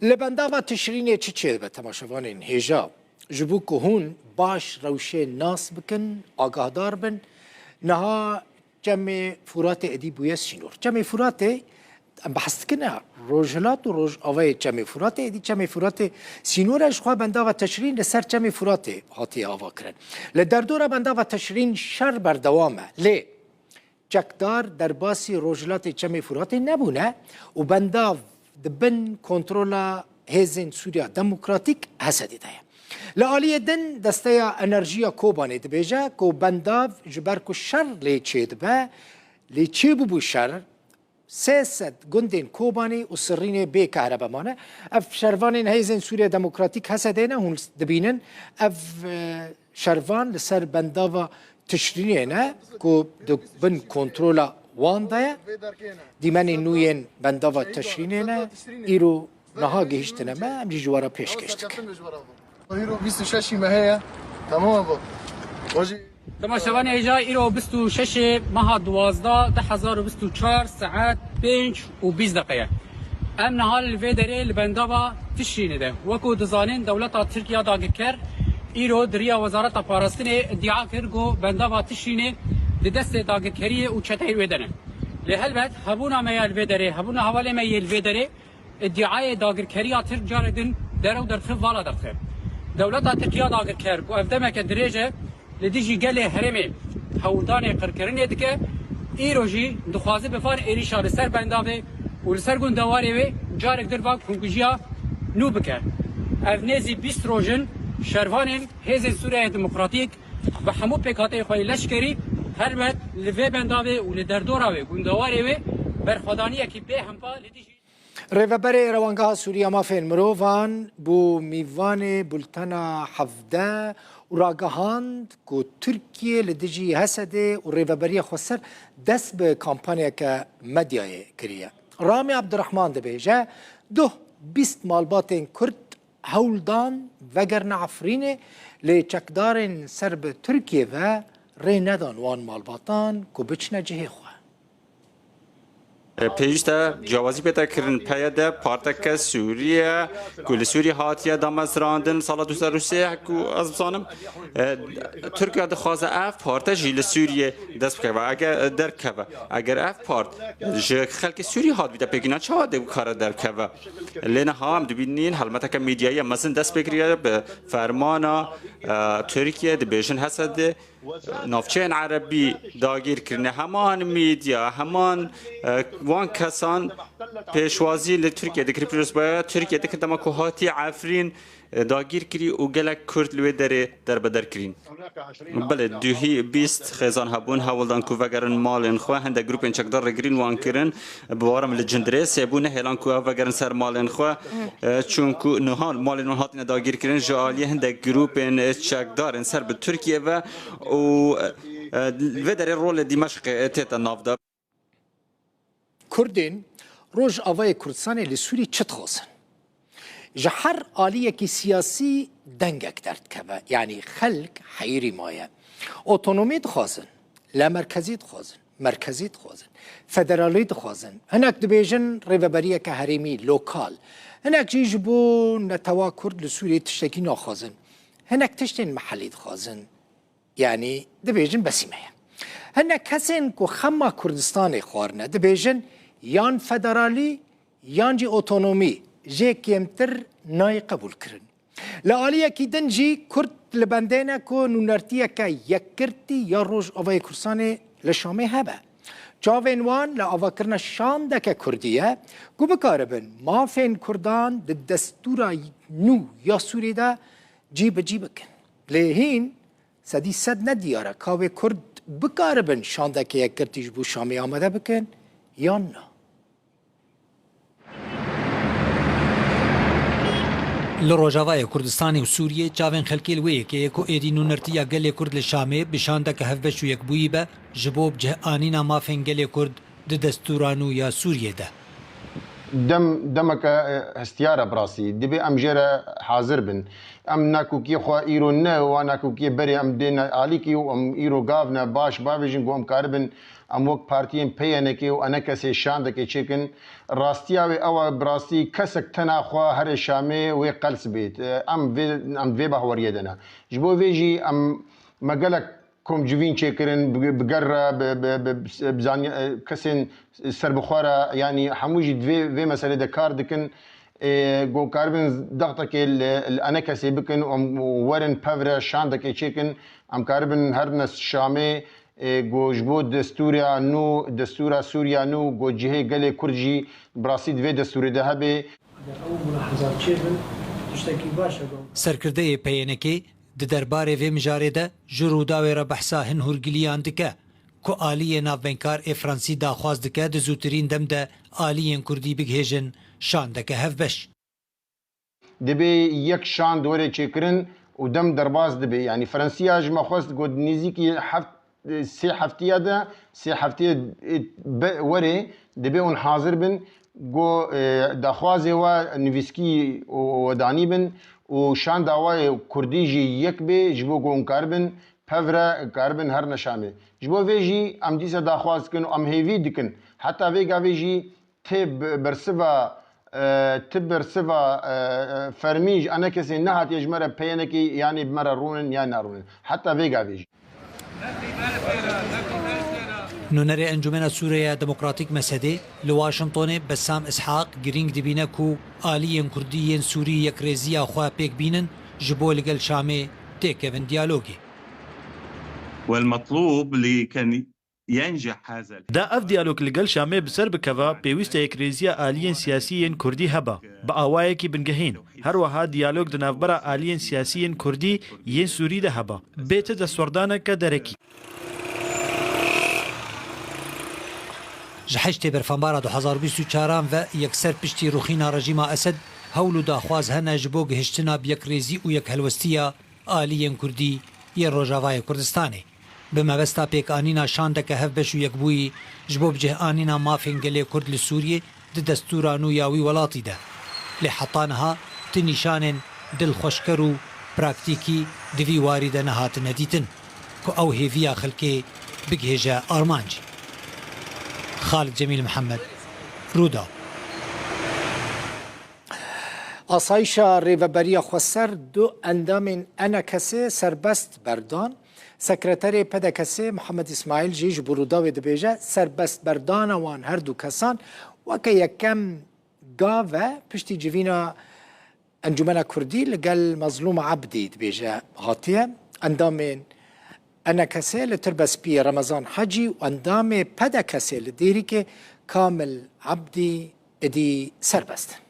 لبنداوا تشرینه چه به تماشاوانین هیجا جبو که هون باش روشه ناس بکن آگاهدار بن نها جمع فرات ادی بویس شینور جمع فرات بحث کنه روجلات و روج آوای جمع فرات ادی جمع فرات سینورش خواه بنداوا تشرین لسر جمع فرات هاتی آوا کرن لدردورا بنداوا تشرین شر بردوامه لی جکدار در باسی روجلات جمع فرات نبونه و بنداو دبن کنترولا هزین سوریا دموکراتیک حسدی دایا لعالی دن دسته انرژیا کوبانه دبیجه کو بنداو جبر کو شر لیچه دبه لیچه بو شر 300 گندین کوبانی و سرین بی کهربا مانه اف شروانین هزین سوریا دموکراتیک حسدینه هون دبینن اف شروان لسر بنداو تشرینه کو دبن کنترولا وان دایا دیمانی نوین بنداوا تشرینه ایرو نها گهشتنه ما امجی جوارا پیش گشتک ایرو 26 ماهه تمام با واجی تماشاوان ایجا ایرو 26 ماه 12 2024 ساعت 5 و 20 دقیقه ام نهال الفيدري لبنداوا تشرینه ده وکو دزانین دولت ترکیه داگکر ایرو دریا وزارت پاراستنی ادعا کرگو بنداوا تشرینه لدست داگکری و چتای ودنه لهلبت هبونا ما الفيدري هبونا حواله ما الفيدري ادعای داگرکری ترک جاردن درو در خف والا دخل دولت ترکیه داگرکر کو افدمه که درجه لدیجی گله هرمه هودان قرکرین دکه ایروجی دخوازه بفان ایریشا لسر بنداوه و لسر گندواری و جارک در واق کنگوژیا نو بکه افنیزی 20 روزن شروانین هزین سوریه دموکراتیک و همو پیکاته خوی لشکری هرمت لوی بنداوه و لدردوراوه گندواری و برخدانیه که به همپا لدیجی ریوبر روانگاه سوریا مافین مروان بو میوان بولتنا حفده و راگهاند که ترکیه لدیجی حسده و ریوبری خسر دست به کامپانیا که مدیای کریه رامی عبدالرحمن ده بیجه 20 مالباتین کرد هولدان وگر عفرینه لچکدارن سرب ترکیه و ری ندان وان مالباتان که بچنه جهه خواه پیشتا جوازی پیدا کردن پیاده پارتک سوریه کل سوریه هاتیه دامزراندن سال 2003 کو از بزنم ترکیه دخوازه اف پارت جیل سوریه دست بکه و اگر در که اگر اف پارت ج خلک سوریه هات بیده بگینا چه واده کار در که لینه هم دبینین حلمت که میدیایی مثلا دست بگیره به فرمانا ترکیه دبیشن هست نافچین عربی داگیر کرنه همان میدیا همان وان کسان پیشوازی لترکیه دکری پیروز باید ترکیه دکر دما کوهاتی عفرین داگیر کری و گلک کرد لوی در بدر کرین بله دوهی 20 خیزان هبون هولدان کو وگرن مالن خو هنده گروپن چکدار رگرین وان کرن بوارم لجندره سبونه هلان کو وگرن سر مالن خو چون کو نهان مالن هاتن داگیر کرن جالی هنده گروپن چکدار سر به ترکیه و در رول دمشق تیتا نافدا کردین روز آوای کردستان لسوری چت خواستن جهر آلیه که سیاسی دنگک درد که یعنی خلق حیری مایه اوتونومی خواستن لامرکزی خواستن مرکزی خواستن فدرالی خواستن هناك دبیجن ریوبریه که هریمی لوکال هناك جیجبو نتوا کرد لسوری تشتکی نخواستن هناك تشتین محلی خواستن يعني دبيجن بسيمه هن كسن كو خما كردستان خوارنا دبيجن يان فدرالي يان جي اوتونومي جي كيمتر ناي قبول كرن لعاليه كي دنجي كرد لبندينا كو نونرتيه كا يكرتي يا روج اوي كردستان لشامي هبه جاوين وان لأفكرنا الشام دكا كردية كو بكاربن ما فين كردان الدستورة نو يا سوري دا جيبكن لهين سدی صد ندیاره که کرد بکاربن شانده که یک کرتیش بو شامی آمده بکن یا نه لروجاوای کردستان و سوریه چاوین خلکی الوی که یکو ایدینو نرتیا گل کرد لشامه بشانده که هفبش و یک بویی به جبوب جه آنینا مافین گل کرد د دستورانو یا سوریه ده دمك هستيارة براسي دبي ام جرا حاضر بن ام ناكوكي خو ايرو نه وناكوكي بري ام دين عليكي وام ايرو غافنا باش بابجين قوم كاربن ام وك بارتيين بيانكي وانا كسي شاندكي تشيكن راستياوي او براسي كسك تنا خو هر شامي وقلس بيت ام في بهوريدنا جبو فيجي ام مقالك كم جوين شكرن بقرة بزاني كسن سربخارة يعني حموجي في مسألة دكار دكن جو كاربن ضغطك الأنا كسي بكن ورن بافرا شاندك شكن أم كاربن هرنس شامي جو جبود دستوريا نو دستورا سوريا نو جو جهة قلة كرجي براسيد في دستور ذهبي سرکرده پیانکی د دربارê vê mijarê de ji Rûdawê re behsa hin hûrgiliyan dike ku aliyê navbengkar ê Fransî daxwaz dike di zûtirîn dem de aliyên Kurdî bigihêjin şandeke hevbeş. دبي يك شان دوري تشكرن ودم درباز دبي يعني فرنسيا جما خواست قد نيزيكي سي حفتيه ده سي حفتيه وري دبي اون حاضر بن جو دخوازي و نيفسكي وداني بن وشان داوای کردی جی یک به جبو گون کاربن پفرا کاربن هر نشامه جبو ویجی ام دیسا داخواز کن ام هیوی دکن حتی ویگا ویجی تب برسوا فرمیج انا کسی نهات یجمره پینکی یعنی بمره رونن یا نارونن حتی ویگا ویجی نونەرê Encûmena Sûriya Demokratîk Mesedê li Washingtonê Bessam İshaq girîng dibîne ku aliyên Kurdî yên Sûrî yekrêziya xwe pêk bînin ji bo li gel Şamê têkevin diyalogê. والمطلوب لكي ينجح هذا دا اف ديالوگ لگل شامه بسر بکوا پیوسته اکریزیا آلیین سیاسیین کردی هبا با آوائه کی بنگهین هر وها دیالوگ دنافبرا آلیین سیاسیین کردی ین سوری ده هبا بیت دستوردانه که درکی جحشت برفانبارا 2024 و یکسر پشتی روخینا رژیما اسد هولو داخواز هنه جبو گهشتنا بیکریزی و یک هلوستیا آلیین کردی ین روژاوای کردستانه به مبستا پیک آنینا شاندک هفبش و یکبوی جبو بجه آنینا مافین گلی کرد لسوریه ده دستورانو یاوی ولاتی ده لحطانها تنیشان دل خوشکرو پراکتیکی دوی وارد نهات ندیتن که او هیویا خلکه بگهجه آرمانجی خالد جمیل محمد رودا آسایشا ریوبریا خوستر دو اندام انا کسی سربست بردان سکرتری پدکسی محمد اسماعیل جیج بروداوی دبیجه سربست بردان وان هر دو کسان وکه یکم گاوه پشتی جوینا انجمن کردی لگل مظلوم عبدی دبیجه هاتیه اندام انا کسی لتربس بی رمضان حجی و اندام پدکسی لدیری که کامل عبدی ادی سربست